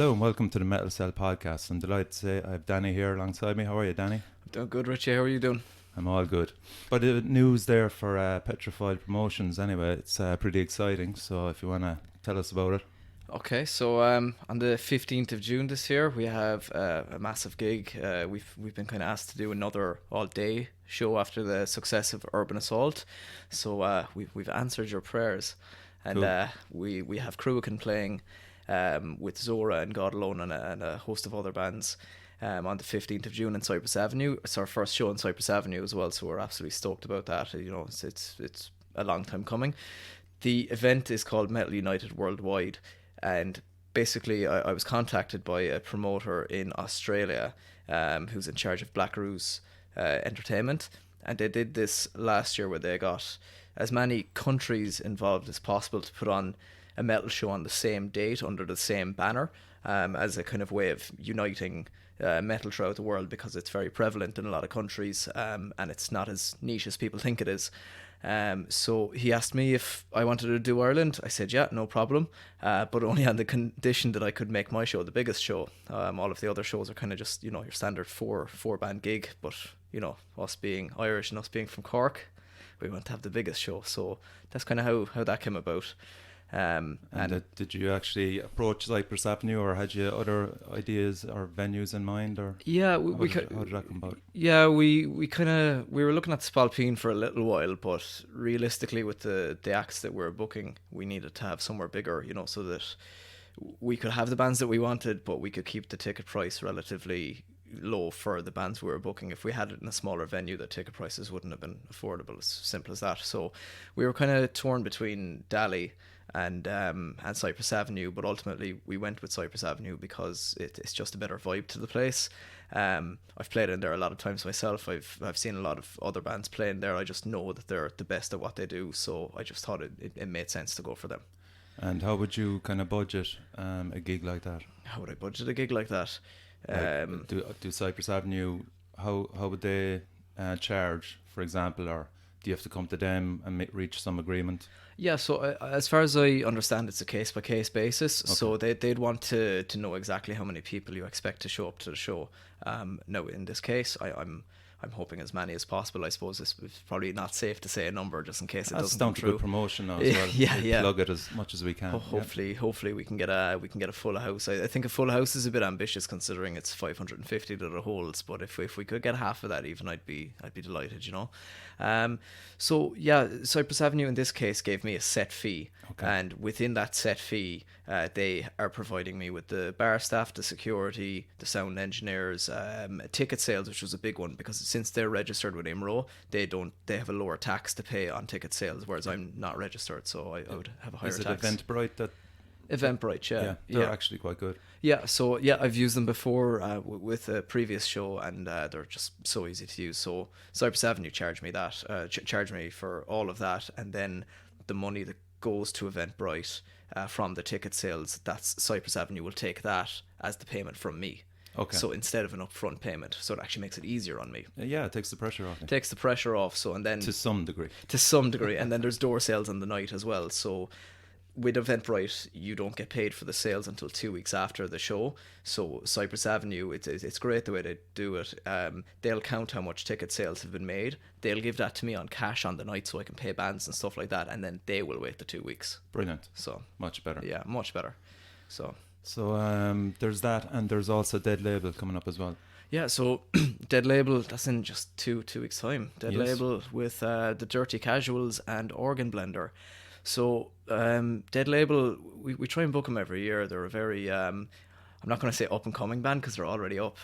Hello and welcome to the Metal Cell podcast. I'm delighted to say I have Danny here alongside me. How are you, Danny? I'm doing good, Richie. How are you doing? I'm all good. But the news there for Pethrophile Promotions anyway, it's pretty exciting. So if you want to tell us about it. Okay, so on the 15th of June this year, we have a massive gig. We've been kind of asked to do another all-day show after the success of Urban Assault. So we've answered your prayers. And cool. We have Cruachan playing with Zhora and Partholon and a host of other bands on the 15th of June in Cypress Avenue. It's our first show in Cypress Avenue as well, so we're absolutely stoked about that. You know, it's a long time coming. The event is called Metal United Worldwide, and basically I was contacted by a promoter in Australia who's in charge of Blackaroos Entertainment, and they did this last year where they got as many countries involved as possible to put on a metal show on the same date under the same banner, as a kind of way of uniting metal throughout the world, because it's very prevalent in a lot of countries, and it's not as niche as people think it is. So he asked me if I wanted to do Ireland. I said, yeah, no problem, but only on the condition that I could make my show the biggest show. All of the other shows are kind of just, you know, your standard four band gig, but, you know, us being Irish and us being from Cork, we want to have the biggest show. So that's kind of how that came about. And did you actually approach Cypress Avenue, or had you other ideas or venues in mind, or yeah, how did that come about? Yeah, we were looking at Spailpin for a little while, but realistically, with the acts that we're booking, we needed to have somewhere bigger, you know, so that we could have the bands that we wanted, but we could keep the ticket price relatively low for the bands we were booking. If we had it in a smaller venue, the ticket prices wouldn't have been affordable. As simple as that. So we were kind of torn between Dally and Cypress Avenue, but ultimately we went with Cypress Avenue because it's just a better vibe to the place. I've played in there a lot of times myself. I've seen a lot of other bands playing there. I just know that they're the best at what they do, so I just thought it made sense to go for them. And how would you kind of budget a gig like that? How would I budget a gig like that? Do Cypress Avenue, how would they charge, for example, or do you have to come to them and reach some agreement? Yeah, so as far as I understand, it's a case-by-case basis. Okay. So they'd want to know exactly how many people you expect to show up to the show. Now, in this case, I'm hoping as many as possible. I suppose it's probably not safe to say a number just in case it doesn't come true. That's down to the promotion now as well. Yeah. Plug it as much as we can. Hopefully we can get a full house. I think a full house is a bit ambitious considering it's 550 that it holds. But if we could get half of that even, I'd be delighted. You know. So yeah, Cypress Avenue in this case gave me a set fee, okay. And within that set fee, they are providing me with the bar staff, the security, the sound engineers, ticket sales, which was a big one because since they're registered with IMRO, they have a lower tax to pay on ticket sales, whereas I'm not registered, so I would have a higher tax. Is it Eventbrite? Eventbrite, yeah. They're actually quite good. Yeah, so yeah, I've used them before with a previous show, and they're just so easy to use. So Cypress Avenue charged me that, charged me for all of that, and then the money that goes to Eventbrite from the ticket sales, that's Cypress Avenue will take that as the payment from me. Okay. So instead of an upfront payment, so it actually makes it easier on me. Yeah, it takes the pressure off. It takes the pressure off. So and then to some degree, and then there's door sales on the night as well. So with Eventbrite, you don't get paid for the sales until 2 weeks after the show. So Cypress Avenue, it's great the way they do it. They'll count how much ticket sales have been made. They'll give that to me on cash on the night so I can pay bands and stuff like that, and then they will wait the 2 weeks. Brilliant. So much better. Yeah, much better. So there's that, and there's also Dead Label coming up as well. Yeah, so Dead Label, that's in just two weeks' time. Dead Label with the Dity Casuals and Organ Blender. So Dead Label, we try and book them every year. They're a very, I'm not going to say up and coming band because they're already up.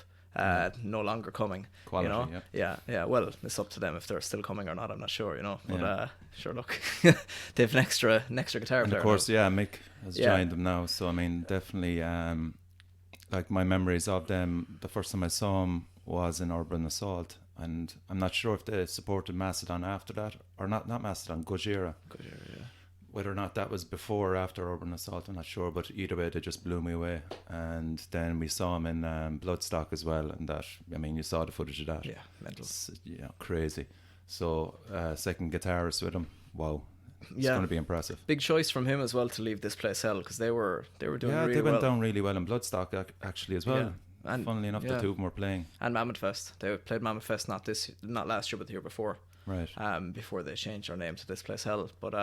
No longer coming. Quality, you know? Yeah. Well, it's up to them if they're still coming or not. I'm not sure, you know. But sure, look, they have an extra guitar player. And of course, now. Mick has joined them now. So I mean, definitely, like my memories of them, the first time I saw them was in Urban Assault, and I'm not sure if they supported Mastodon after that or not Mastodon, Gojira. Yeah. Whether or not that was before or after Urban Assault, I'm not sure, but either way, they just blew me away. And then we saw him in Bloodstock as well, and that, I mean, you saw the footage of that. Yeah, mental. Crazy. So, second guitarist with him, wow, it's going to be impressive. Big choice from him as well to leave This Place Hell, because they were doing really well. Yeah, they went down really well in Bloodstock actually as well. Yeah. And funnily enough, the two of them were playing. And Mammoth Fest. They played Mammoth Fest not last year, but the year before. Right. Before they changed their name to This Place Hell. But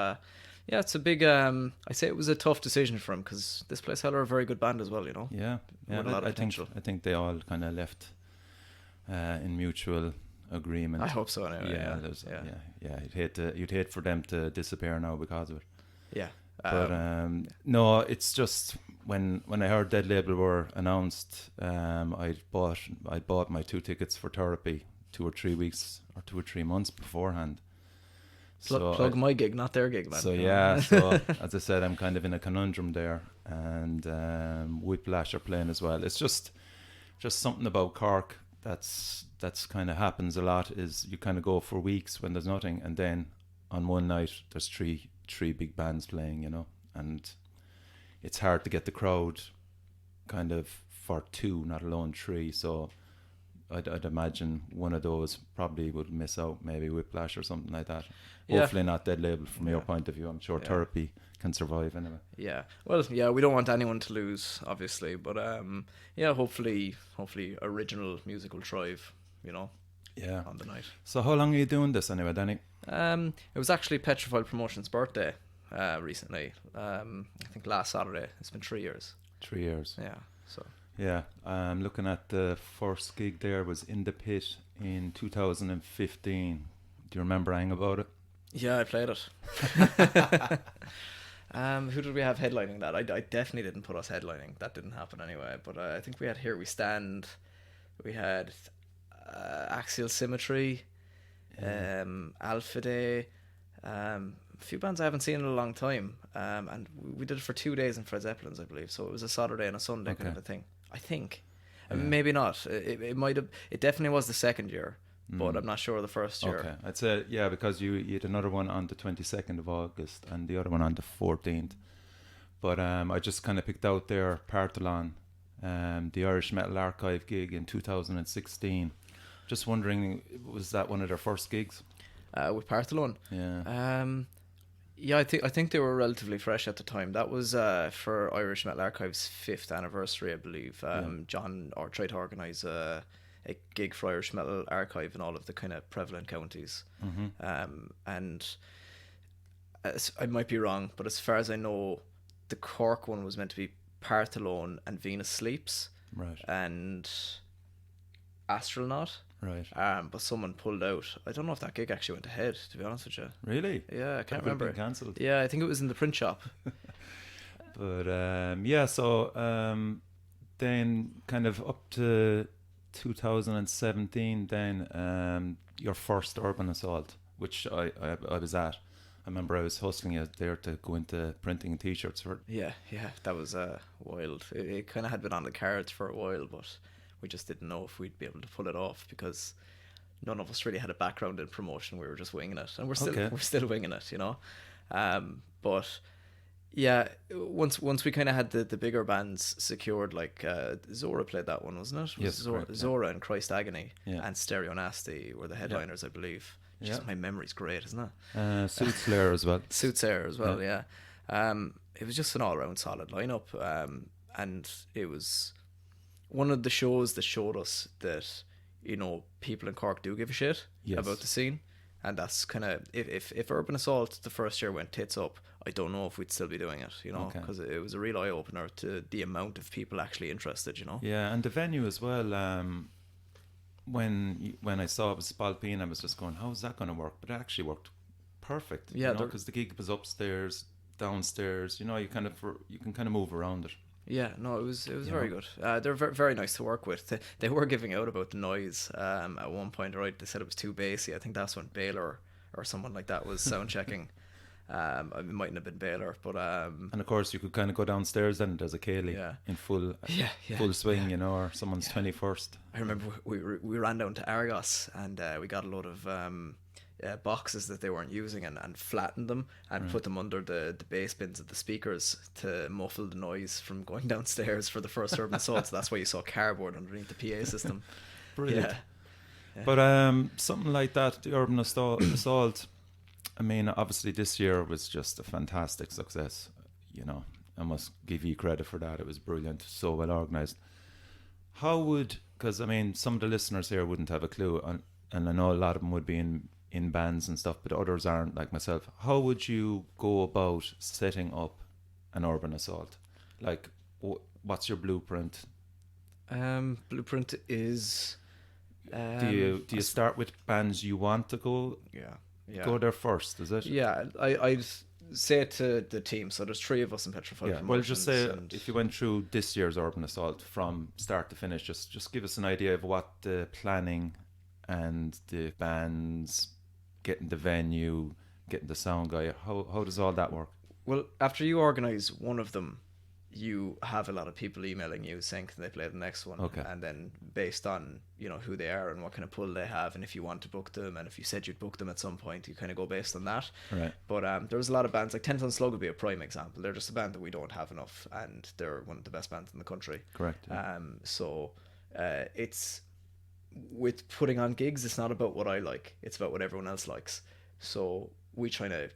yeah, it's a big. I say it was a tough decision for him, because This Place Hell are a very good band as well. You know. Yeah. With a lot of potential. I think they all kind of left in mutual agreement. I hope so. Anyway. Yeah. You'd hate for them to disappear now because of it. Yeah. But no, it's just when I heard Dead Label were announced, I bought my 2 tickets for therapy 2 or 3 weeks or 2 or 3 months beforehand. So plug my gig, not their gig, man. So yeah, so as I said, I'm kind of in a conundrum there, and Whiplash are playing as well. It's just something about Cork that's kind of happens a lot. Is you kind of go for weeks when there's nothing, and then on one night there's three big bands playing, you know, and it's hard to get the crowd kind of for 2, not alone 3. So I'd imagine one of those probably would miss out, maybe Whiplash or something like that. Yeah. Hopefully not Dead Label from your point of view. I'm sure therapy can survive anyway. Yeah. Well, yeah, we don't want anyone to lose, obviously, but yeah, hopefully original music will thrive, you know. Yeah. On the night. So how long are you doing this anyway, Danny? It was actually Pethrophile Promotions' birthday recently. I think last Saturday. It's been 3 years. 3 years. Yeah. So. Yeah, looking at the first gig there was in the Pit in 2015. Do you remember anything about it? Yeah, I played it. Who did we have headlining that? I definitely didn't put us headlining. That didn't happen anyway. But I think we had Here We Stand. We had Axial Symmetry, Alpha Day, a few bands I haven't seen in a long time. And we did it for 2 days in Fred Zeppelins, I believe. So it was a Saturday and a Sunday kind of a thing. I think. Maybe not. It might have. It definitely was the second year, but I'm not sure the first year. Okay, I'd say because you had another one on the 22nd of August and the other one on the 14th. But I just kind of picked out there Partholon, the Irish Metal Archive gig in 2016. Just wondering, was that one of their first gigs? With Partholon? Yeah. Yeah, I think they were relatively fresh at the time. That was for Irish Metal Archive's 5th anniversary, I believe. John tried to organise a gig for Irish Metal Archive in all of the kind of prevalent counties. And I might be wrong, but as far as I know, the Cork one was meant to be Partholon and Venus Sleeps. Right. And Astronaut. Right. But someone pulled out. I don't know if that gig actually went ahead, to be honest with you. Really? Yeah, I can't That would have remember. been cancelled. Yeah, I think it was in the print shop. But yeah, so then kind of up to 2017, then your first Urban Assault, which I was at. I remember I was hustling it there to go into printing t-shirts for it. Yeah, that was wild. It kind of had been on the cards for a while, but we just didn't know if we'd be able to pull it off because none of us really had a background in promotion. We were just winging it, and we're still winging it, you know. But yeah, once we kind of had the bigger bands secured, like Zhora played that one, wasn't it? Yes, correct, Zhora and Christ Agony and Stereo Nasty were the headliners, I believe. Just my memory's great, isn't it? Suit Slayer as well. Suit Slayer as well, yeah. It was just an all-around solid lineup, and it was one of the shows that showed us that, you know, people in Cork do give a shit about the scene. And that's kind of, if Urban Assault the first year went tits up, I don't know if we'd still be doing it, you know, because it was a real eye-opener to the amount of people actually interested, you know. Yeah, and the venue as well. When I saw it was Spailpin, I was just going, how is that going to work? But it actually worked perfect, you know, because the gig was upstairs, downstairs, you know, you can kind of move around it. Yeah, no, it was very good. They're very nice to work with. They were giving out about the noise at one point, right? They said it was too bassy. I think that's when Baylor or someone like that was sound checking. It mightn't have been Baylor, but and of course you could kind of go downstairs and there's a Cayley in full swing, you know, or someone's 21st. I remember we ran down to Argos and we got a load of boxes that they weren't using and flattened them and put them under the bass bins of the speakers to muffle the noise from going downstairs for the first Urban Assault. So that's why you saw cardboard underneath the PA system. Brilliant. Yeah. But something like that, the Urban Assault, I mean, obviously this year was just a fantastic success. You know, I must give you credit for that. It was brilliant, so well organised. How would, because I mean, some of the listeners here wouldn't have a clue, and I know a lot of them would be in bands and stuff, but others aren't, like myself. How would you go about setting up an urban assault? Like, what's your blueprint? Blueprint is... do you start with bands you want to go? Yeah. Go there first, is it? Yeah, I'd say it to the team. So there's 3 of us in Pethrophile Promotions. Well, just say if you went through this year's Urban Assault from start to finish, just give us an idea of what the planning and the bands, getting the venue, getting the sound guy. How does all that work? Well, after you organise one of them, you have a lot of people emailing you saying can they play the next one, okay. And then based on who they are and what kind of pull they have, and if you want to book them, and if you said you'd book them at some point, you kind of go based on that. Right. But there was a lot of bands like Ton Slug would be a prime example. They're just a band that we don't have enough, and they're one of the best bands in the country. Correct. Yeah. So it's with putting on gigs, it's not about what I like, it's about what everyone else likes. So we try to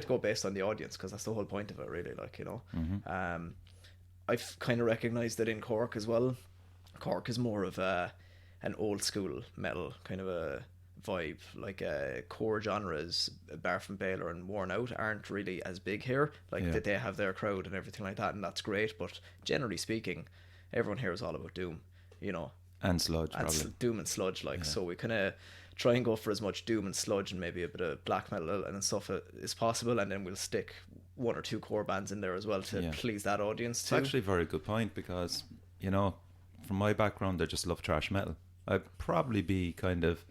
go based on the audience, because that's the whole point of it, really. Mm-hmm. I've kind of recognised that in Cork as well. Cork is more of an old school metal kind of a vibe. Like core genres, Bar from Baylor and Worn Out aren't really as big here. That they have their crowd and everything like that, and that's great. But generally speaking, everyone here is all about doom, and sludge, probably. Doom and sludge, so we kind of try and go for as much doom and sludge and maybe a bit of black metal and stuff as possible, and then we'll stick 1 or 2 core bands in there as well to please that audience too. It's actually a very good point, because from my background, I just love thrash metal. I'd probably be kind of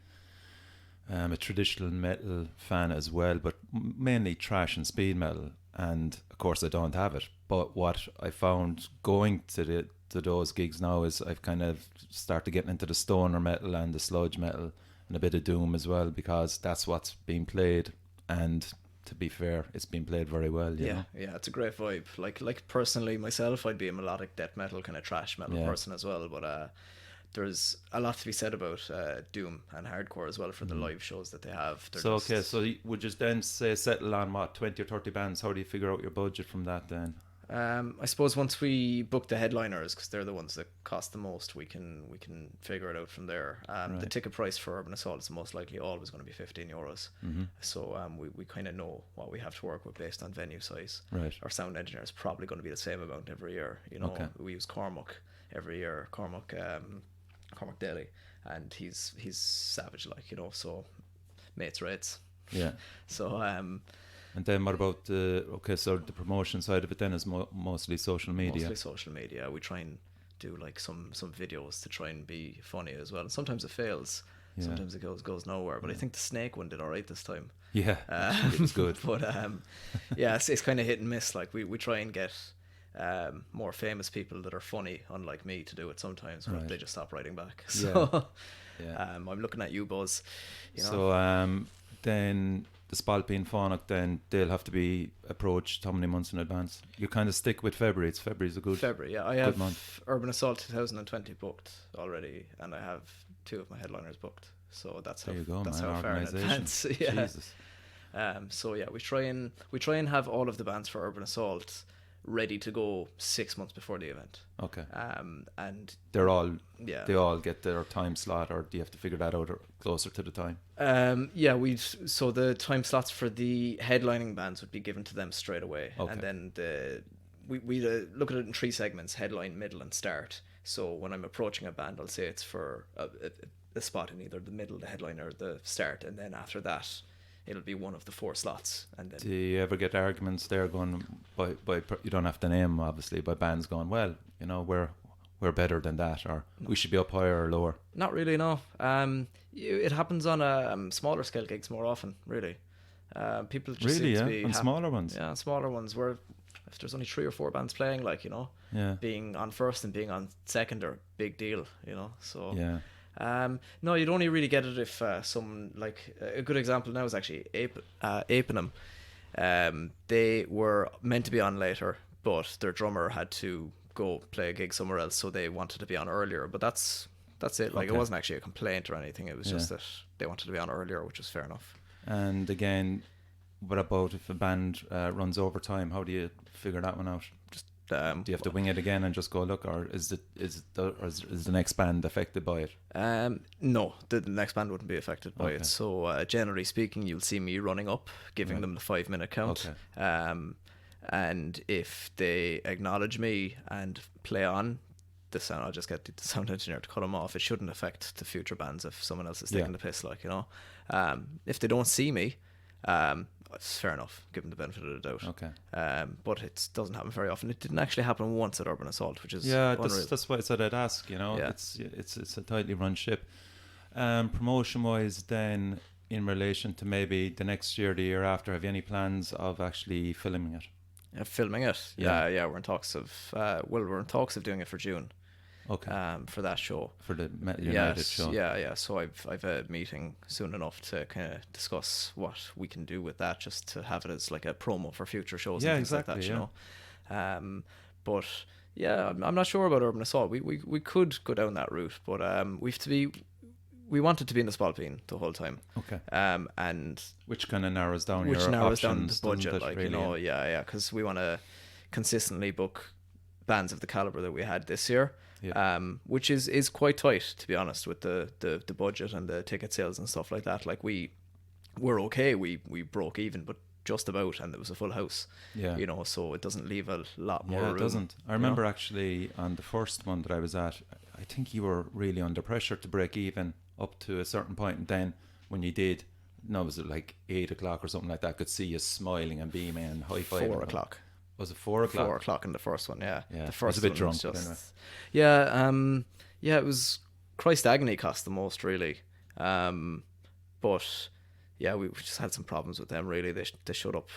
a traditional metal fan as well, but mainly thrash and speed metal, and of course I don't have it. But what I found going to those gigs now is I've kind of started getting into the stoner metal and the sludge metal and a bit of doom as well, because that's what's being played, and to be fair, it's been played very well. You know? It's a great vibe. Like personally myself, I'd be a melodic death metal kind of trash metal person as well, but there's a lot to be said about doom and hardcore as well for the live shows that they have. So would you then say settle on what, 20 or 30 bands? How do you figure out your budget from that then? I suppose once we book the headliners, because they're the ones that cost the most, we can figure it out from there. Right. The ticket price for Urban Assault is most likely always going to be €15. Mm-hmm. So we kind of know what we have to work with based on venue size. Right. Our sound engineer is probably going to be the same amount every year. Okay. We use Cormac every year, Cormac Daly, and he's savage, so mates rates. Yeah. So and then what about the promotion side of it then is mostly social media? Mostly social media. We try and do some videos to try and be funny as well. And sometimes it fails. Yeah. Sometimes it goes nowhere. But I think the snake one did all right this time. Yeah, it was good. But it's kind of hit and miss. We try and get more famous people that are funny, unlike me, to do it sometimes, but they just stop writing back. So I'm looking at you, Buzz. So then the Spailpin Fanach, then they'll have to be approached how many months in advance? You kind of stick with February. February's a good February. Yeah, I have month. Urban Assault 2020 booked already, and I have 2 of my headliners booked. So that's there how you go, that's man. how far in advance. Yeah. Jesus. So yeah, we try and have all of the bands for Urban Assault ready to go 6 months before the event. Okay. And they all get their time slot, or do you have to figure that out or closer to the time? So the time slots for the headlining bands would be given to them straight away. Okay. And then we look at it in 3 segments: headline, middle, and start. So when I'm approaching a band, I'll say it's for a spot in either the middle, the headline, or the start, and then after that it'll be one of the 4 slots. And then, do you ever get arguments there going by you don't have to name, obviously, by bands going, well, we're better than that, or we should be up higher or lower? Not really, no. It happens on a smaller scale gigs more often, really. People just seem to be smaller ones. Yeah, smaller ones where if there's only 3 or 4 bands playing, being on first and being on second are big deal, So yeah. No, you'd only really get it if someone, like a good example now is actually Apinum. They were meant to be on later, but their drummer had to go play a gig somewhere else, so they wanted to be on earlier. But that's it. It wasn't actually a complaint or anything. It was just that they wanted to be on earlier, which was fair enough. And again, what about if a band runs over time? How do you figure that one out? Do you have to wing it again and just go look, or is the next band affected by it? No, the next band wouldn't be affected by it. So generally speaking, you'll see me running up, giving them the 5-minute count. And if they acknowledge me and play on the sound, I'll just get the sound engineer to cut them off. It shouldn't affect the future bands if someone else is taking the piss, like, you know. If they don't see me, it's fair enough, give them the benefit of the doubt. But it doesn't happen very often. It didn't actually happen once at Urban Assault, which is unreal. That's why I said I'd ask, you know. It's a tightly run ship. Promotion wise then, in relation to maybe the next year, the year after, have you any plans of actually filming it? Filming it? Yeah, we're in talks of doing it for June. For that show, for the United show. Yeah. So I've a meeting soon enough to kind of discuss what we can do with that, just to have it as like a promo for future shows. And things like that, you know. But yeah, I'm not sure about Urban Assault. We could go down that route, but we wanted to be in the Spailpin the whole time. And which kind of narrows down the budget, like, really, you know. Because we want to consistently book bands of the caliber that we had this year. Which is quite tight, to be honest, with the budget and the ticket sales and stuff like that. Like, we're okay. We broke even, but just about, and it was a full house. You know, so it doesn't leave a lot more room. It doesn't. I remember actually on the first one that I was at, I think you were really under pressure to break even up to a certain point, and then when you did, was it like 8 o'clock or something like that? I could see you smiling and beaming and high-fiving. 4 o'clock. Was it 4 o'clock? 4 o'clock in the first one, yeah. The first I was a bit drunk, just, anyway. It was Christ agony cost the most, really. But yeah, we just had some problems with them, really. They showed up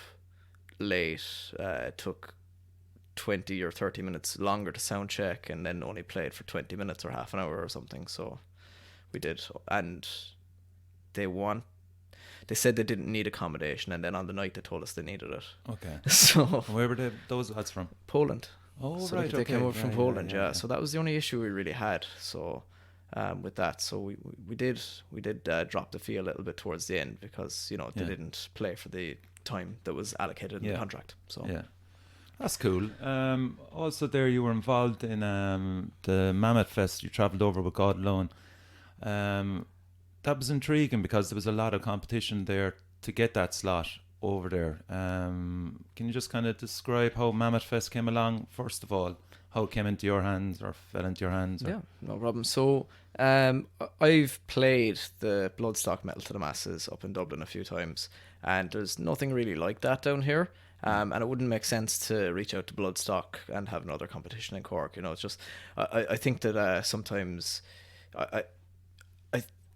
late. It took 20 or 30 minutes longer to sound check, and then only played for 20 minutes or half an hour or something. So we did, and they said they didn't need accommodation, and then on the night they told us they needed it. So where were those lads from? Poland. So They came over from Poland. So that was the only issue we really had. So with that, so we did drop the fee a little bit towards the end, because, you know, they didn't play for the time that was allocated in the contract. So that's cool. Also there you were involved in the Mammoth Fest. You travelled over with God Alone. That was intriguing because there was a lot of competition there to get that slot over there. Can you just kind of describe how Mammoth Fest came along, first of all? How it came into your hands, or fell into your hands? Yeah, no problem. So I've played the Bloodstock Metal to the Masses up in Dublin a few times, and there's nothing really like that down here. And it wouldn't make sense to reach out to Bloodstock and have another competition in Cork. You know, it's just, I think that sometimes...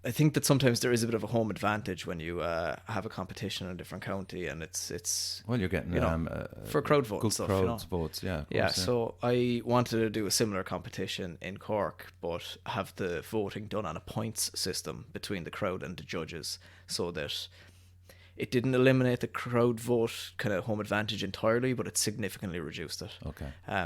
I think that sometimes there is a bit of a home advantage when you have a competition in a different county, and it's well, you're getting, you know, for crowd votes, good stuff, crowd you know? votes, So I wanted to do a similar competition in Cork, but have the voting done on a points system between the crowd and the judges, so that it didn't eliminate the crowd vote kind of home advantage entirely, but it significantly reduced it.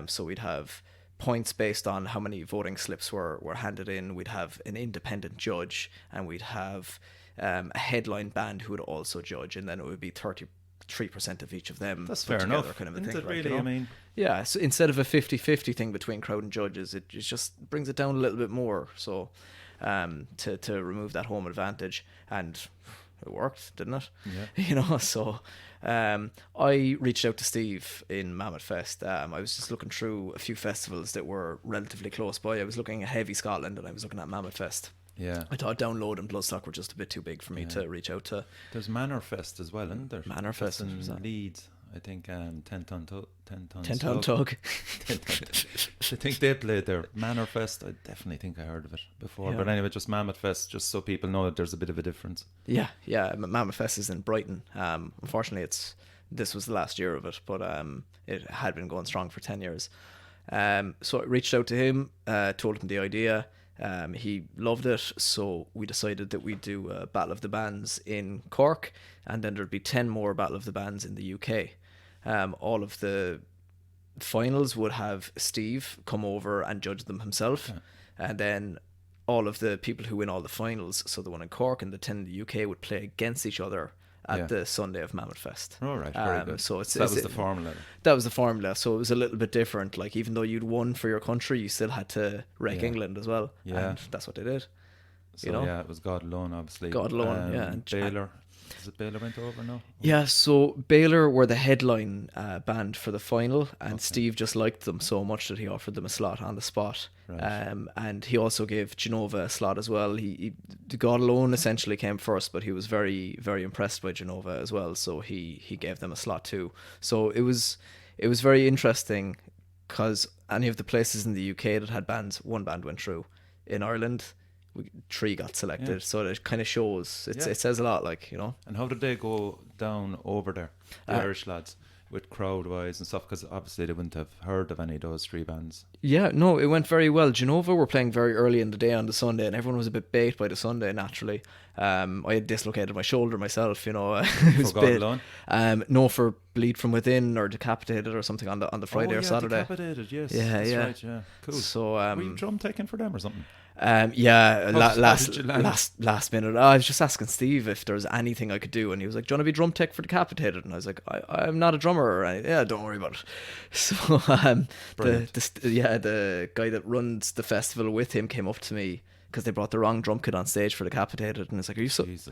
So we'd have points based on how many voting slips were handed in. We'd have an independent judge, and we'd have a headline band who would also judge, and then it would be 33% of each of them. That's fair enough. Kind of a Isn't thing, it, right, really? you know? I mean, yeah. So instead of a 50-50 thing between crowd and judges, it just brings it down a little bit more. So to remove that home advantage, and it worked, didn't it? You know, so I reached out to Steve in Mammoth Fest. I was just looking through a few festivals that were relatively close by. I was looking at Heavy Scotland, and I was looking at Mammoth Fest. I thought Download and Bloodstock were just a bit too big for me to reach out to. There's Manor Fest as well, isn't there? Manor Fest in Leeds, I think. 10 Ton Tug. I think they played there. Manor Fest, I definitely think I heard of it before. But anyway, just Mammoth Fest, just so people know that there's a bit of a difference. Yeah. Mammoth Fest is in Brighton. Unfortunately, this was the last year of it, but it had been going strong for 10 years. So I reached out to him, told him the idea. He loved it, so we decided that we'd do a Battle of the Bands in Cork, and then there'd be 10 more Battle of the Bands in the UK. All of the finals would have Steve come over and judge them himself, and then all of the people who win all the finals, so the one in Cork and the 10 in the UK, would play against each other at the Sunday of Mammoth Fest. All right, very good. So that was the formula. That was the formula. So it was a little bit different. Like, even though you'd won for your country, you still had to wreck England as well. Yeah. And that's what they did. So, yeah, it was God alone, obviously. God alone, yeah. And Baylor. Is it Baylor went over now? Yeah, so Baylor were the headline band for the final, and Steve just liked them so much that he offered them a slot on the spot. Right. And he also gave Jenova a slot as well. The God Alone essentially came first, but he was very, very impressed by Jenova as well, so he gave them a slot too. So it was very interesting, because any of the places in the UK that had bands, one band went through. In Ireland, 3 got selected, so it kind of shows. It says a lot, like, you know. And how did they go down over there, the Irish lads, with crowd wise and stuff? Because obviously they wouldn't have heard of any of those 3 bands. Yeah, no, it went very well. Jenova were playing very early in the day on the Sunday, and everyone was a bit bait by the Sunday, naturally. I had dislocated my shoulder myself, you know. It was For God alone? No, for bleed from within or decapitated or something on the Friday or Saturday. Decapitated, yes. Yeah, that's yeah. right, yeah. Cool. So, were you drum taking for them or something? Yeah, Last last minute, I was just asking Steve if there was anything I could do, and he was like, "Do you want to be drum tech for Decapitated?" And I was like, "I'm not a drummer or anything." Yeah, don't worry about it. So the guy that runs the festival with him came up to me, because they brought the wrong drum kit on stage for Decapitated, and he's like,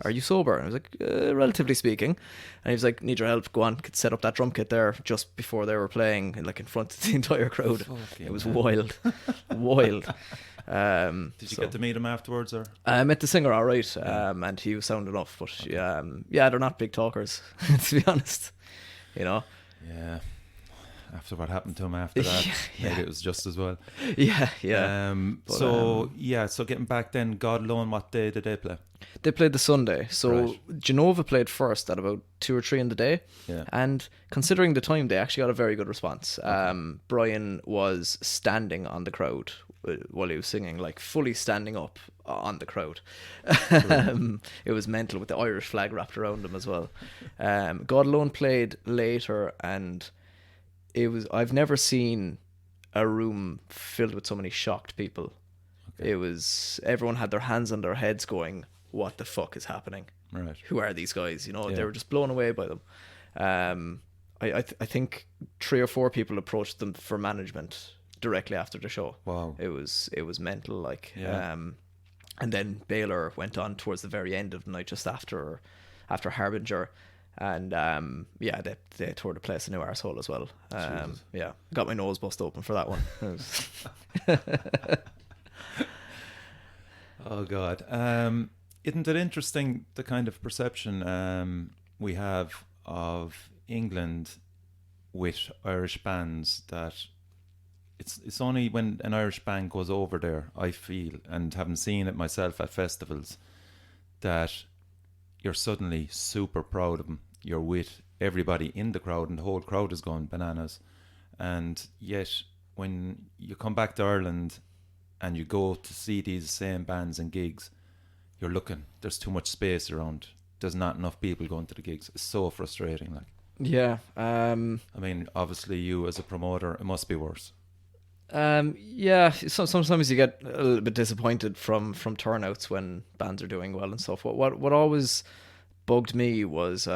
are you sober? And I was like, relatively speaking. And he was like, "Need your help, go on, set up that drum kit there," just before they were playing, like in front of the entire crowd. It was wild. Did you get to meet him afterwards, or? I met the singer, all right, and he was sound enough, but they're not big talkers, to be honest, you know. Yeah, after what happened to him after that, maybe it was just as well. Yeah. So getting back then, God alone, what day did they play? They played the Sunday, so Right. Jenova played first at about 2 or 3 in the day, and considering the time, they actually got a very good response. Brian was standing on the crowd while he was singing, like fully standing up on the crowd. It was mental, with the Irish flag wrapped around him as well. God Alone played later, and I've never seen a room filled with so many shocked people. It was, everyone had their hands on their heads going, "What the fuck is happening? Right. Who are these guys?" You know, they were just blown away by them. I think 3 or 4 people approached them for management directly after the show. Wow. It was mental, like. Yeah. And then Baylor went on towards the very end of the night, just after Harbinger, and they tore the place a new arsehole as well. Got my nose bust open for that one. Oh God. Isn't it interesting, the kind of perception we have of England with Irish bands, that it's only when an Irish band goes over there, I feel, and having seen it myself at festivals, that you're suddenly super proud of them. You're with everybody in the crowd, and the whole crowd is going bananas. And yet, when you come back to Ireland and you go to see these same bands and gigs, you're looking, there's too much space around. There's not enough people going to the gigs. It's so frustrating. Like, yeah. I mean, obviously, you as a promoter, it must be worse. Sometimes you get a little bit disappointed from turnouts when bands are doing well and stuff. What always bugged me was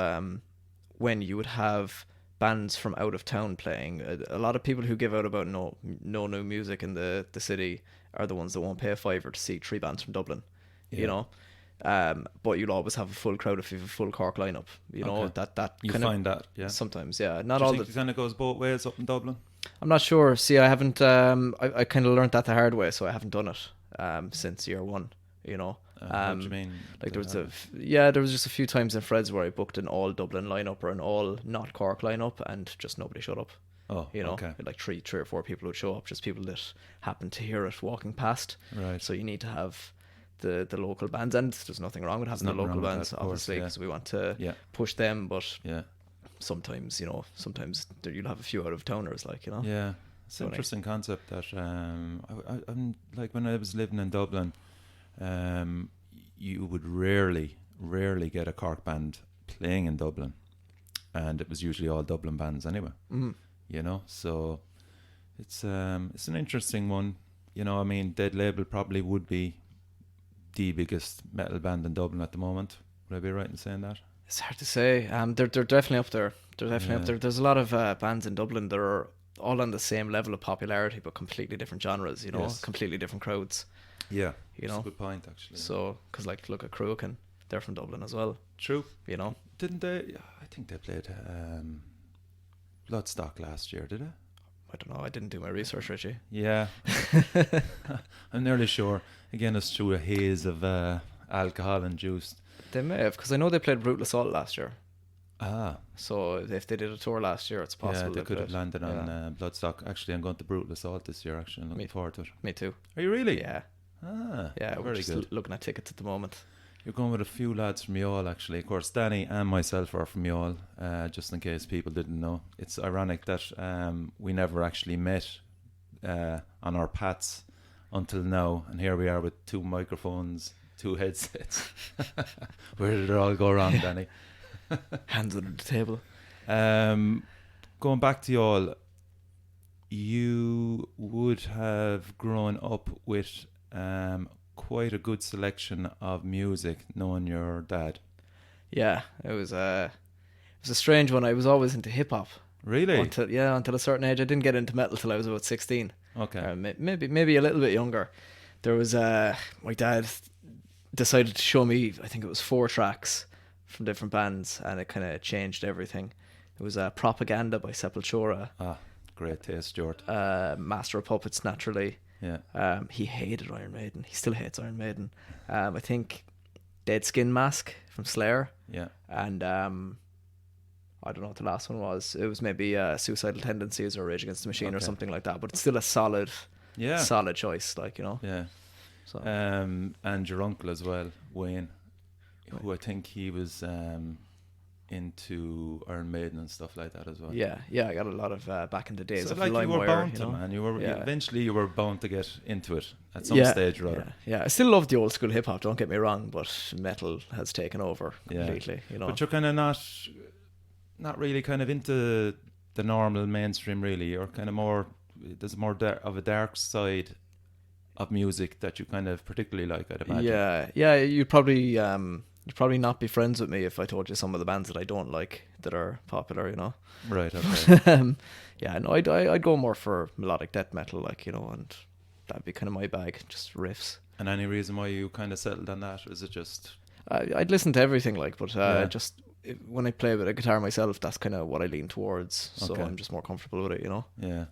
when you would have bands from out of town playing. A lot of people who give out about no new music in the city are the ones that won't pay a fiver to see 3 bands from Dublin, you know. But you'll always have a full crowd if you have a full Cork lineup. You know, that you find that, yeah. Sometimes, yeah. Not Do you all. think it kind of goes both ways up in Dublin? I'm not sure. See, I haven't. I kind of learnt that the hard way, so I haven't done it since year 1. You know. What do you mean? Like there was just a few times in Fred's where I booked an all Dublin lineup or an all not Cork lineup, and just nobody showed up. Oh, you know, okay. like three or four people would show up, just people that happened to hear it walking past. Right. So you need to have the local bands, and there's nothing wrong with having the local bands, obviously, because we want to push them. But sometimes, you know, you'll have a few out of towners, like, you know. Yeah, it's an interesting concept that I'm like, when I was living in Dublin, you would rarely get a Cork band playing in Dublin, and it was usually all Dublin bands anyway. You know, so it's an interesting one. You know, I mean, Dead Label probably would be the biggest metal band in Dublin at the moment. Would I be right in saying that? It's hard to say. They're definitely up there. They're definitely up Yeah. there. There's a lot of bands in Dublin that are all on the same level of popularity, but completely different genres. You know, Yes. completely different crowds. Yeah, You that's know, a good point actually. so because like look at Cruachan, they're from Dublin as well. True. You know, Didn't they? Yeah, I think they played Bloodstock last year, did they? I don't know. I didn't do my research, Richie. Yeah. I'm nearly sure. Again, it's through a haze of alcohol and juice. They may have, because I know they played Brutal Assault last year. Ah, So if they did a tour last year, it's possible yeah, they could have played. landed on Yeah. Bloodstock. Actually, I'm going to Brutal Assault this year. Actually, I'm looking Me- forward to it. Me too. Are you really? Yeah, Ah, yeah. We're very just good. looking at tickets at the moment. You're going with a few lads from Youghal, actually. Of course, Danny and myself are from Youghal, just in case people didn't know. It's ironic that we never actually met on our paths until now, and here we are with 2 microphones, 2 headsets. Where did it all go wrong, Danny? Hands under the table. Going back to Youghal, you would have grown up with quite a good selection of music, knowing your dad. Yeah, it was a strange one. I was always into hip hop. Really? Until a certain age. I didn't get into metal till I was about 16. Okay. Maybe a little bit younger. There was my dad decided to show me, I think it was 4 tracks from different bands, and it kind of changed everything. It was Propaganda by Sepultura, Ah, great taste, Stuart. Master of Puppets, naturally. Yeah. He hated Iron Maiden. He still hates Iron Maiden. I think Dead Skin Mask from Slayer, Yeah. and I don't know what the last one was. It was maybe Suicidal Tendencies or Rage Against the Machine or Okay. something like that. But it's still a solid Yeah. choice, like, you know. Yeah. So And your uncle as well, Wayne, who I think he was into Iron Maiden and stuff like that as well. yeah, I got a lot of back in the days So of like you were LimeWire, bound you to, know. man. Yeah. Eventually you were bound to get into it at some Yeah, stage or other. Yeah. I still love the old school hip hop. Don't get me wrong, but metal has taken over completely. You know. But you're kind of not really kind of into the normal mainstream, really. You're kind of more, there's more of a dark side of music that you kind of particularly like, I'd imagine. Yeah. You'd probably not be friends with me if I told you some of the bands that I don't like that are popular. You know. Right, okay. Yeah, no, I'd go more for melodic death metal, like, you know, and that'd be kind of my bag, just riffs. And any reason why you kind of settled on that? Is it just... I'd listen to everything, like, but Yeah. when I play with a guitar myself, that's kind of what I lean towards. So Okay. I'm just more comfortable with it, you know. Yeah.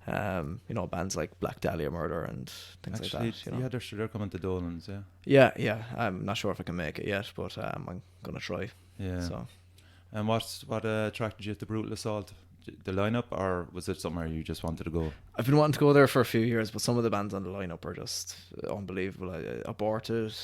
You know, bands like Black Dahlia Murder and things Actually, like that. You know. yeah, they're coming to Dolan's, yeah. Yeah. I'm not sure if I can make it yet, but I'm gonna try. Yeah. So And what attracted you to Brutal Assault? The lineup, or was it somewhere you just wanted to go? I've been wanting to go there for a few years, but some of the bands on the lineup are just unbelievable. Aborted,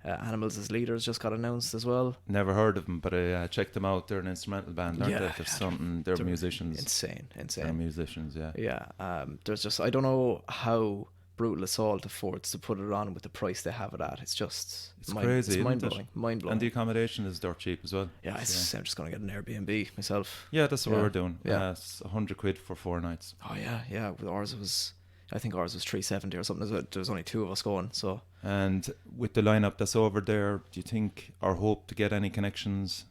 Animals as Leaders just got announced as well. Never heard of them, but I checked them out. They're an instrumental band, aren't Yeah, they? There's something. They're musicians. Insane. They're musicians, yeah. Yeah. There's just, I don't know how Brutal Assault affords to put it on with the price they have it at. It's just crazy. It's isn't mind it? blowing. Mind blowing. And the accommodation is dirt cheap as well. Yeah, I'm just gonna get an Airbnb myself. Yeah, that's what Yeah. we're doing. Yeah. It's £100 for 4 nights. Oh yeah. With ours I think ours was 370 or something. There was only 2 of us going, so. And with the lineup that's over there, do you think or hope to get any connections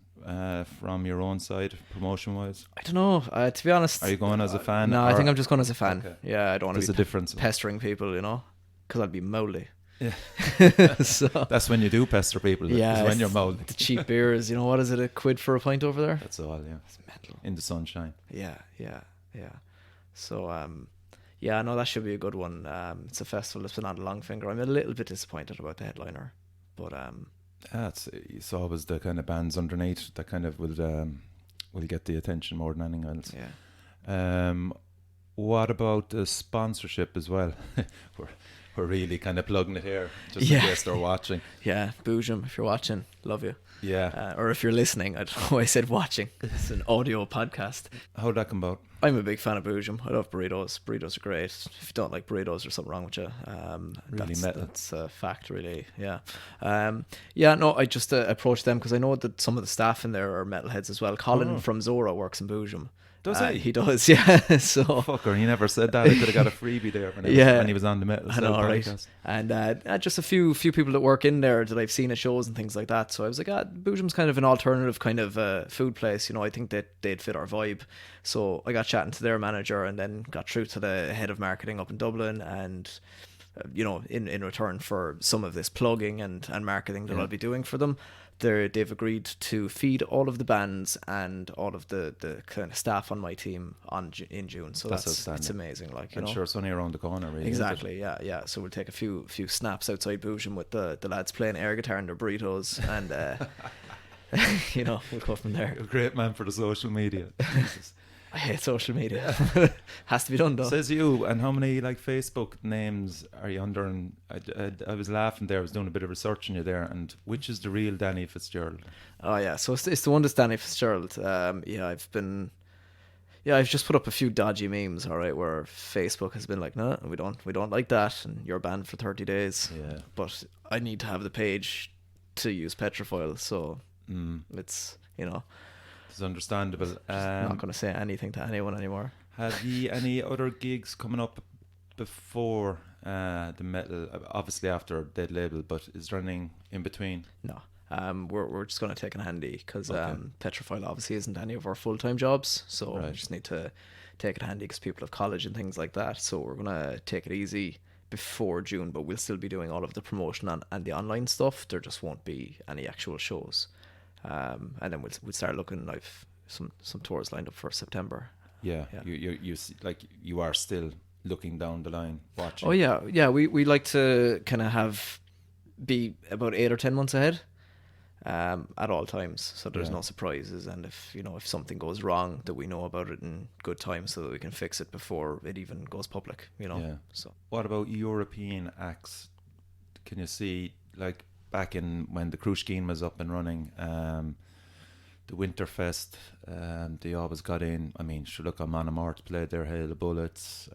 from your own side, promotion-wise? I don't know. To be honest, Are you going as a fan? No, I think I'm just going as a fan. Okay. Yeah, I don't want There's to a be difference. pestering people, you know, because I'd be mouldy. Yeah. So That's when you do pester people. yeah, is when you're mouldy. the cheap beers. You know, what is it? £1 for a pint over there? That's all, yeah. It's mental. In the sunshine. Yeah. So yeah, no, that should be a good one. It's a festival that's been on a long finger. I'm a little bit disappointed about the headliner, but Yeah, it's always the kind of bands underneath that kind of will get the attention more than anything else. yeah. What about the sponsorship as well? we're really kind of plugging it here, just Yeah. in case they're watching. Yeah, Boojum, if you're watching, love you. Yeah. Or if you're listening, I don't know why I said watching. It's an audio podcast. How'd that come about? I'm a big fan of Boojum. I love burritos. Burritos are great. If you don't like burritos, there's something wrong with you. Really metal. That's a fact, really. Yeah. No, I just approached them because I know that some of the staff in there are metalheads as well. Colin from Zhora works in Boojum. Does he? He does, yeah. So Fucker, he never said that. I could have got a freebie there when he was on the Metal I Cell know, right? podcast. And just a few people that work in there that I've seen at shows and things like that. So I was like, Boojum's kind of an alternative kind of food place. You know, I think that they'd fit our vibe. So I got chatting to their manager and then got through to the head of marketing up in Dublin. And you know, in return for some of this plugging and marketing that I'll be doing for them, they've agreed to feed all of the bands and all of the kind of staff on my team in June. So it's amazing. Like, you know, sure it's only around the corner, really. Exactly, yeah. So we'll take a few snaps outside Boojum with the lads playing air guitar and their burritos, and you know, we'll go from there. You're a great man for the social media. Jesus. I hate social media. Has to be done though. Says you. And how many like Facebook names are you under? And I was laughing there. I was doing a bit of research on you there. And which is the real Danny Fitzgerald? Oh yeah, so it's the one that's Danny Fitzgerald. I've just put up a few dodgy memes, all right, where Facebook has been like, no, we don't like that, and you're banned for 30 days. Yeah. But I need to have the page to use Pethrophile, so it's, you know, it's understandable. I'm not going to say anything to anyone anymore. Have you any other gigs coming up before the metal? Obviously after Dead Label, but is there anything in between? No. We're just going to take it handy because Pethrophile obviously isn't any of our full-time jobs, so we just need to take it handy because people have college and things like that. So we're going to take it easy before June, but we'll still be doing all of the promotion and the online stuff. There just won't be any actual shows. And then we'll start looking like some tours lined up for September. Yeah. You are still looking down the line, watching. Oh yeah. We like to kind of be about 8 or 10 months ahead, at all times, so there's no surprises. And if something goes wrong, that we know about it in good time, so that we can fix it before it even goes public. Yeah. So what about European acts? Can you see, like, back in when the Cruachan was up and running, the Winterfest, they always got in. I mean, sure, look, Monomart played their Hail of Bullets,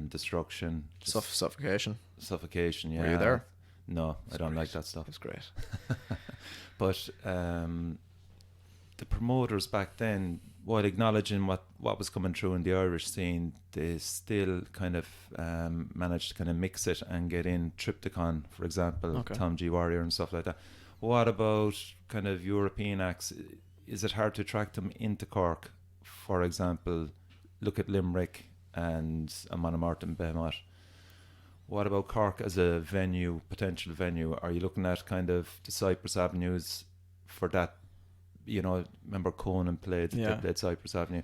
Destruction, Suffocation. Yeah. Were you there? No, I don't like that stuff. It's great. But the promoters back then, while acknowledging what was coming through in the Irish scene, they still kind of managed to kind of mix it and get in Triptychon, for example, Tom G. Warrior and stuff like that. What about kind of European acts? Is it hard to attract them into Cork? For example, look at Limerick and Monomart and Behemoth. What about Cork as a potential venue? Are you looking at kind of the Cypress Avenues for that? You know, remember Conan played Cypress Avenue.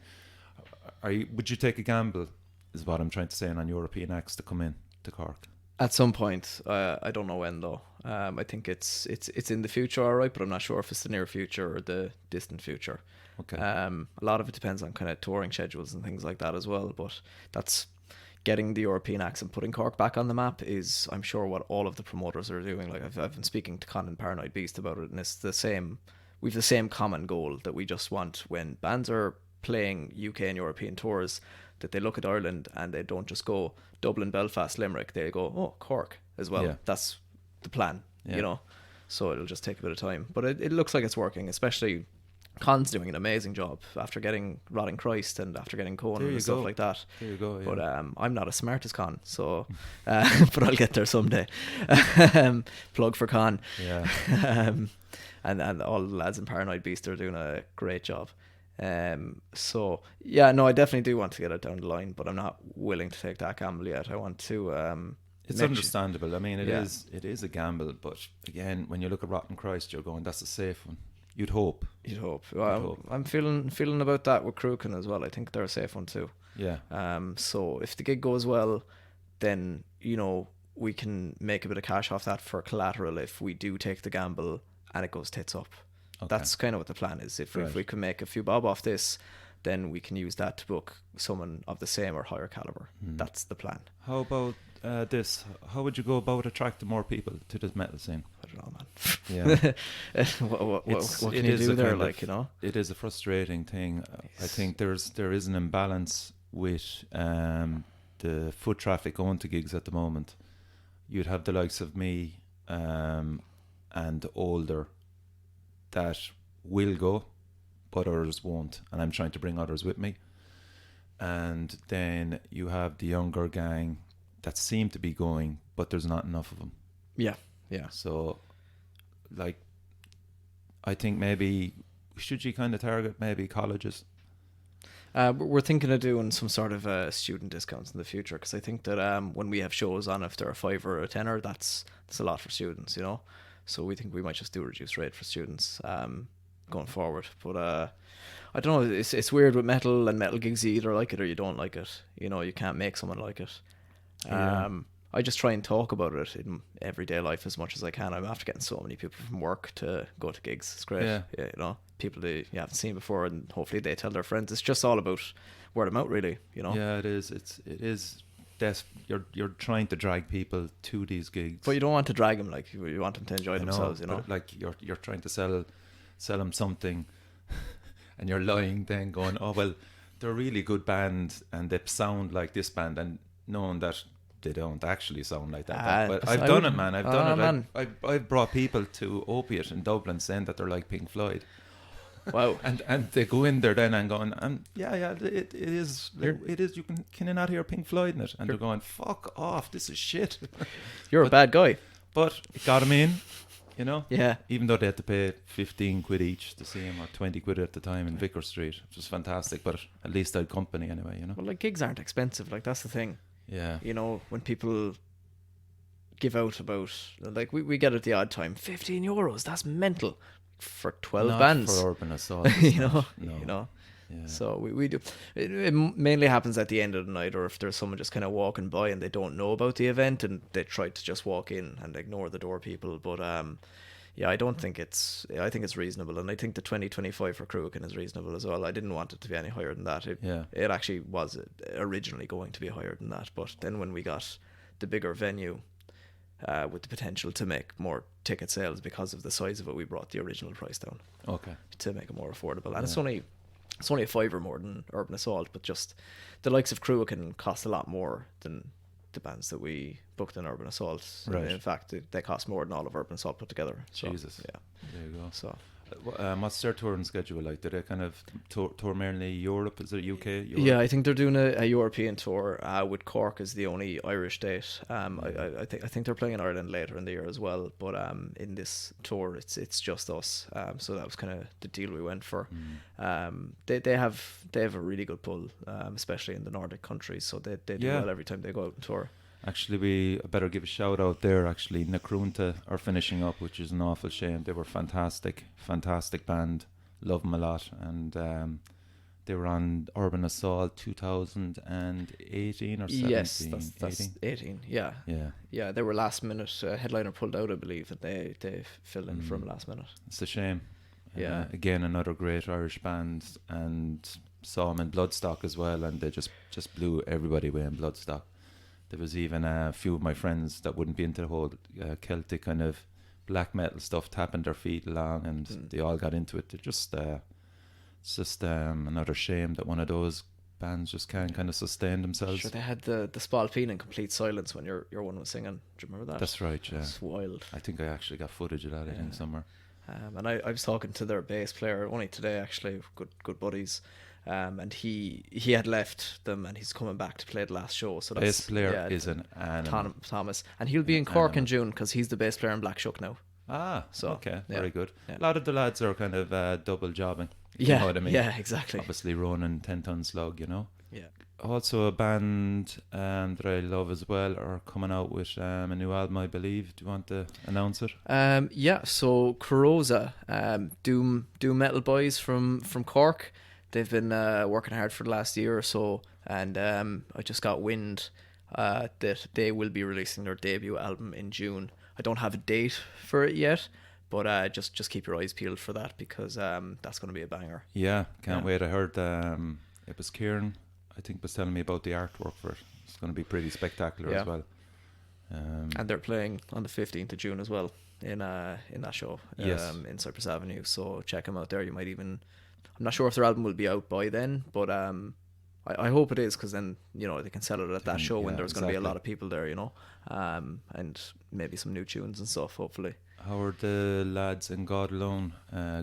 Would you take a gamble, is what I'm trying to say, on European acts to come in to Cork? At some point, I don't know when though. I think it's in the future, all right, but I'm not sure if it's the near future or the distant future. Okay. A lot of it depends on kind of touring schedules and things like that as well. But that's getting the European acts and putting Cork back on the map is, I'm sure, what all of the promoters are doing. Like I've been speaking to Con and Paranoid Beast about it, and it's the same. We've the same common goal that we just want when bands are playing UK and European tours, that they look at Ireland and they don't just go Dublin, Belfast, Limerick. They go, oh, Cork as well. Yeah. That's the plan, So it'll just take a bit of time. But it looks like it's working, especially Con's doing an amazing job after getting Rotting Christ and after getting Conan and stuff like that. There you go, yeah. But I'm not as smart as Con, so but I'll get there someday. Plug for Con. Yeah. And all the lads in Paranoid Beast are doing a great job. So yeah, no, I definitely do want to get it down the line, but I'm not willing to take that gamble yet. I want to it's understandable. I mean, it is a gamble, but again, when you look at Rotten Christ, you're going, that's a safe one. You'd hope. Well, I'm feeling about that with Cruachan as well. I think they're a safe one too. Yeah. So if the gig goes well, then we can make a bit of cash off that for collateral if we do take the gamble and it goes tits up. Okay. That's kind of what the plan is. If we can make a few bob off this, then we can use that to book someone of the same or higher caliber. That's the plan. How about this? How would you go about attracting more people to this metal scene? I don't know, man. Yeah. what can you do there? It is a frustrating thing. Yes. I think there is an imbalance with the foot traffic going to gigs at the moment. You'd have the likes of me and older that will go, but others won't, and I'm trying to bring others with me. and then you have the younger gang that seem to be going, but there's not enough of them. Yeah, yeah. So, like, I think maybe should you kind of target maybe colleges? We're thinking of doing some sort of student discounts in the future, because I think that when we have shows on, if they're a 5 or a 10, that's a lot for students, you know. So we think we might just do a reduced rate for students going forward. But I don't know. It's weird with metal and metal gigs. You either like it or you don't like it. You know, you can't make someone like it. I just try and talk about it in everyday life as much as I can. I'm after getting so many people from work to go to gigs. It's great. Yeah. You know, people that you haven't seen before, and hopefully they tell their friends. It's just all about word of mouth, really. You know. Yeah, it is. It is. You're trying to drag people to these gigs, But you don't want to drag them. Like, you want them to enjoy themselves. You know. But like you're trying to sell them something, and you're lying then going, oh well, they're a really good band and they sound like this band, and knowing that they don't actually sound like that. But I've done it, man. I've done it. I've brought people to Opiate in Dublin saying that they're like Pink Floyd. Wow. and they go in there then and going, it is. You can you not hear Pink Floyd in it? And they're going, fuck off, this is shit. You're a bad guy. But it got them in, you know? Yeah. Even though they had to pay 15 quid each to see him, or 20 quid at the time in Vicar Street, which was fantastic, but at least I had company anyway, you know? Well, like, gigs aren't expensive. Like, that's the thing. Yeah. You know, when people give out about, like, we get at the odd time, €15, that's mental for 12 Not bands. for Urban Assault. You know, No. you know. Yeah. So we do. It mainly happens at the end of the night, or if there's someone just kind of walking by and they don't know about the event and they try to just walk in and ignore the door people. But yeah, I think it's reasonable, and I think the 2025 for Cruachan is reasonable as well. I didn't want it to be any higher than that. It actually was originally going to be higher than that, but then when we got the bigger venue, with the potential to make more ticket sales because of the size of it, we brought the original price down. Okay. To make it more affordable, and it's only a fiver more than Urban Assault, but just the likes of Cruachan cost a lot more than the bands that we booked in Urban Assault. Right. In fact, they cost more than all of Urban Assault put together. So, Jesus. yeah. There you go. So, what's their touring schedule like? Do they kind of tour mainly Europe? Is it UK? Europe? Yeah, I think they're doing a European tour with Cork as the only Irish date. I think they're playing in Ireland later in the year as well. But in this tour, it's just us. So that was kind of the deal we went for. They have a really good pull, especially in the Nordic countries. So they do well every time they go out and tour. Actually, we better give a shout out there. Actually, Cruithne are finishing up, which is an awful shame. They were fantastic band. Love them a lot, and they were on Urban Assault 2018 or 17. Yes, that's 18. Yeah. They were last minute. Headliner pulled out, I believe, and they filled in from last minute. It's a shame. Yeah. Again, another great Irish band, and saw them in Bloodstock as well, and they just blew everybody away in Bloodstock. There was even a few of my friends that wouldn't be into the whole Celtic kind of black metal stuff, tapping their feet along, and they all got into it. They're just, it's just another shame that one of those bands just can't kind of sustain themselves. Sure, they had the Spailpin in complete silence when your one was singing. Do you remember that? That's right, yeah. It's wild. I think I actually got footage of that, I think, somewhere. And I was talking to their bass player only today, actually, good buddies. And he had left them, and he's coming back to play the last show. So that's, bass player is an animal. Thomas, and he'll be in Cork in June because he's the bass player in Black Shuck now. So okay, very good. Yeah. A lot of the lads are kind of double jobbing. Yeah, you know what I mean? Yeah, exactly. Obviously, Ronan, Ton Slug, you know. Yeah. Also, a band that I love as well are coming out with a new album, I believe. Do you want to announce it? Yeah. So Coroza, doom metal boys from Cork. They've been working hard for the last year or so, and I just got wind that they will be releasing their debut album in June. I don't have a date for it yet, but just keep your eyes peeled for that, because that's going to be a banger. Yeah, can't wait. I heard it was Kieran, I think, was telling me about the artwork for it. It's going to be pretty spectacular as well. And they're playing on the 15th of June as well in that show in Cypress Avenue. So check them out there. You might even... I'm not sure if their album will be out by then, but I I hope it is, because then, you know, they can sell it at that show when yeah, there's going to be a exactly. lot of people there, you know, and maybe some new tunes and stuff, hopefully. How are the lads in God Alone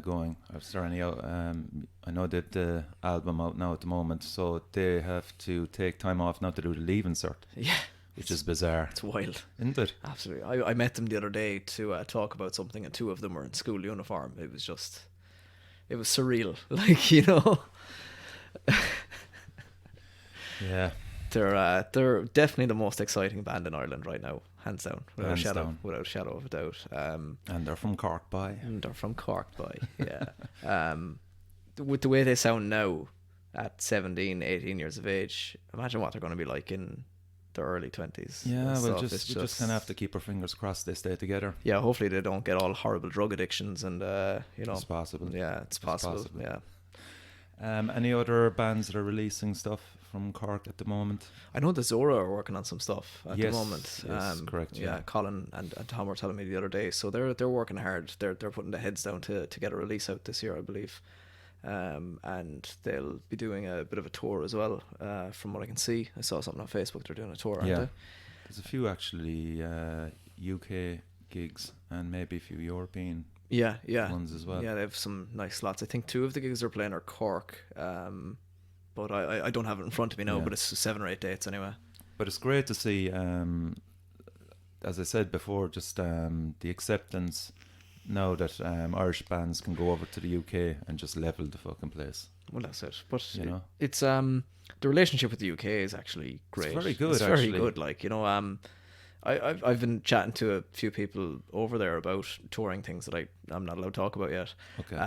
going? Is there any out? I know that the album out now at the moment, so they have to take time off now to do the leave insert, Yeah, which is bizarre, it's wild. isn't it? Absolutely. I met them the other day to talk about something, and two of them were in school uniform. It was surreal. Like, you know, Yeah, they're definitely the most exciting band in Ireland right now, hands down, Hands down. without a shadow of a doubt. and they're from Cork, by. And they're from Cork, boy. Yeah. With the way they sound now, at 17, 18 years of age, imagine what they're going to be like in their early 20s. Yeah, and we'll stuff. just kind of have to keep our fingers crossed they stay together. Yeah, hopefully they don't get all horrible drug addictions, and you know, It's possible. yeah, it's possible. Yeah, Any other bands that are releasing stuff from Cork at the moment? I know the Zhora are working on some stuff at the Yes, moment. yes, correct, Yeah, yeah. Colin and Tom were telling me the other day. So they're working hard. They're putting their heads down to get a release out this year, I believe. And they'll be doing a bit of a tour as well. From what I can see, I saw something on Facebook. They're doing a tour, aren't Yeah. they? There's a few actually UK gigs and maybe a few European Yeah, yeah. ones as well. Yeah, they have some nice slots. I think two of the gigs they're playing are Cork. But I don't have it in front of me now. Yeah. But it's 7 or 8 dates anyway. But it's great to see, as I said before, just the acceptance now that Irish bands can go over to the UK and just level the fucking place. Well, that's it. But You know? it's the relationship with the UK is actually great. very good, It's very actually. good. Like, you know, I've been chatting to a few people over there about touring things that I'm not allowed to talk about yet. Okay.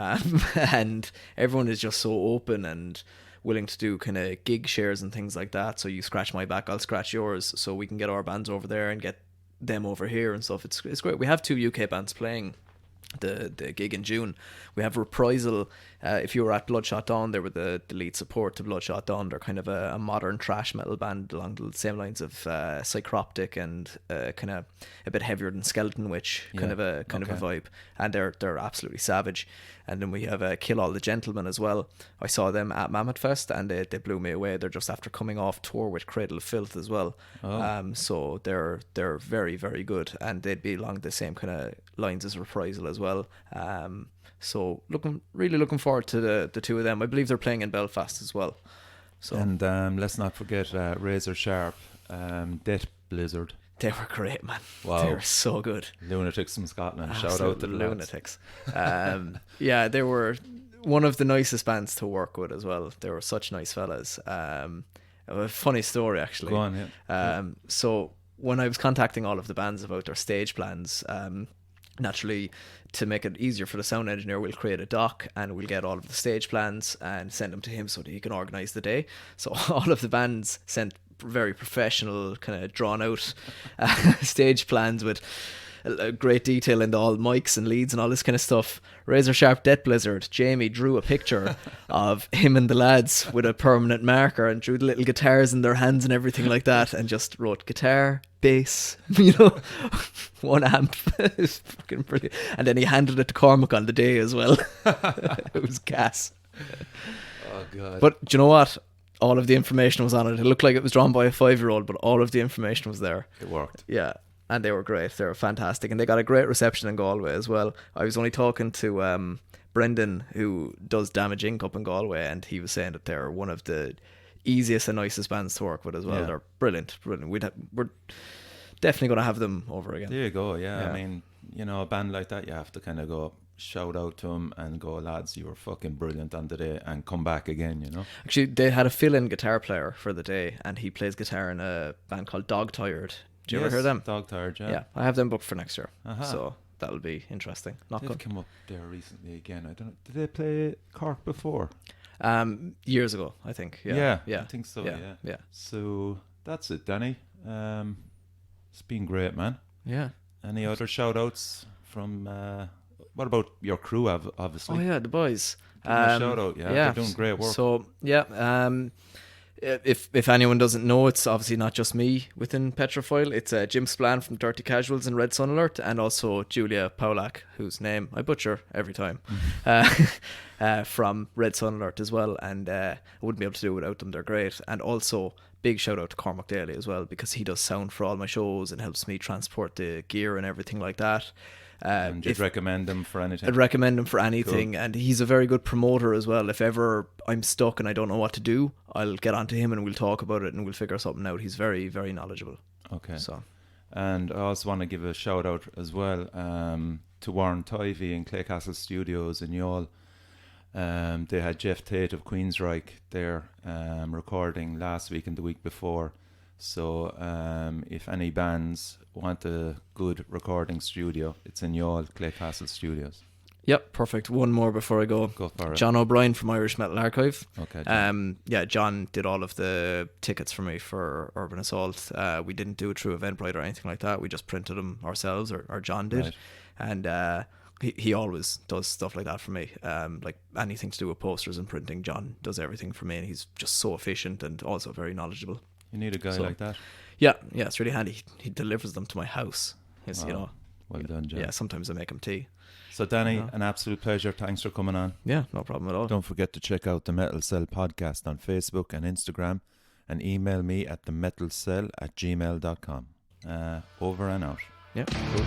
And everyone is just so open and willing to do kind of gig shares and things like that. So you scratch my back, I'll scratch yours, so we can get our bands over there and get them over here and stuff. It's great. We have 2 UK bands playing the gig in June. We have Reprisal. If you were at Bloodshot Dawn, they were the lead support to Bloodshot Dawn. They're kind of a modern thrash metal band along the same lines of Psychroptic and kind of a bit heavier than Skeleton Witch, kind of a vibe. And they're absolutely savage. And then we have Kill All the Gentlemen as well. I saw them at Mammoth Fest and they blew me away. They're just after coming off tour with Cradle of Filth as well. Oh. So they're very, very good, and they'd be along the same kind of lines as Reprisal as well. So really looking forward to the two of them. I believe they're playing in Belfast as well. So And let's not forget Razor Sharp, Death Blizzard, they were great, man. Wow. They were so good. Lunatics from Scotland. Shout Absolute out to the lads. Lunatics. Yeah, they were one of the nicest bands to work with as well. They were such nice fellas. A funny story actually. Go on, yeah. So when I was contacting all of the bands about their stage plans, naturally, to make it easier for the sound engineer, we'll create a doc and we'll get all of the stage plans and send them to him so that he can organise the day. So all of the bands sent very professional, kind of drawn out stage plans with a great detail into all mics and leads and all this kind of stuff. Razor Sharp Death Blizzard, Jamie drew a picture of him and the lads with a permanent marker and drew the little guitars in their hands and everything like that, and just wrote guitar, bass, you know, 1 amp. It was fucking brilliant. And then he handed it to Cormac on the day as well. It was gas. Oh, God. But do you know what? All of the information was on it. It looked like it was drawn by a 5-year-old, but all of the information was there. It worked. Yeah, and they were great. They were fantastic, and they got a great reception in Galway as well. I was only talking to Brendan, who does Damage Inc. up in Galway, and he was saying that they're one of the easiest and nicest bands to work with as well. Yeah. They're brilliant. We're definitely going to have them over again. There you go, yeah. Yeah. I mean, you know, a band like that, you have to kind of go shout out to them and go, lads, you were fucking brilliant on the day, and come back again, you know. Actually, they had a fill-in guitar player for the day, and he plays guitar in a band called Dog Tired. Do you ever hear them? Dog Tired, yeah. Yeah, I have them booked for next year. Uh-huh. So that'll be interesting. Not They've good. come up there recently again. I don't know. Did they play Cork before? Years ago, I think. Yeah. I think so, yeah. Yeah. So that's it, Danny. It's been great, man. Yeah. Any other shout outs from what about your crew, obviously? Oh yeah, the boys. Give them a shout out, yeah. They're doing great work. So yeah, If anyone doesn't know, it's obviously not just me within Pethrophile. It's Jim Splan from Dity Casuals and Red Sun Alert, and also Julia Paulak, whose name I butcher every time, from Red Sun Alert as well. And I wouldn't be able to do it without them. They're great. And also big shout out to Cormac Daly as well, because he does sound for all my shows and helps me transport the gear and everything like that. And you'd recommend them for anything? I'd recommend him for anything. Cool. And he's a very good promoter as well. If ever I'm stuck and I don't know what to do, I'll get onto him and we'll talk about it and we'll figure something out. He's very, very knowledgeable. Okay. So, and I also want to give a shout out as well to Warren Tivey in Claycastle Studios in Youghal. They had Jeff Tate of Queensryche there recording last week and the week before. So if any bands want a good recording studio, it's in Youghal, Claycastle Studios. Yep, perfect. One more before I go. Go for it. John O'Brien from Irish Metal Archive. Okay. John. John did all of the tickets for me for Urban Assault. We didn't do it through Eventbrite or anything like that. We just printed them ourselves, or John did. Right. And he always does stuff like that for me. Like anything to do with posters and printing, John does everything for me, and he's just so efficient and also very knowledgeable. You need a guy like that. Yeah, it's really handy. He delivers them to my house. Well done, John. Yeah, sometimes I make him tea. So Danny, an absolute pleasure. Thanks for coming on. Yeah, no problem at all. Don't forget to check out the Metal Cell podcast on Facebook and Instagram, and email me at themetalcell@gmail.com. Over and out. Yeah, cool.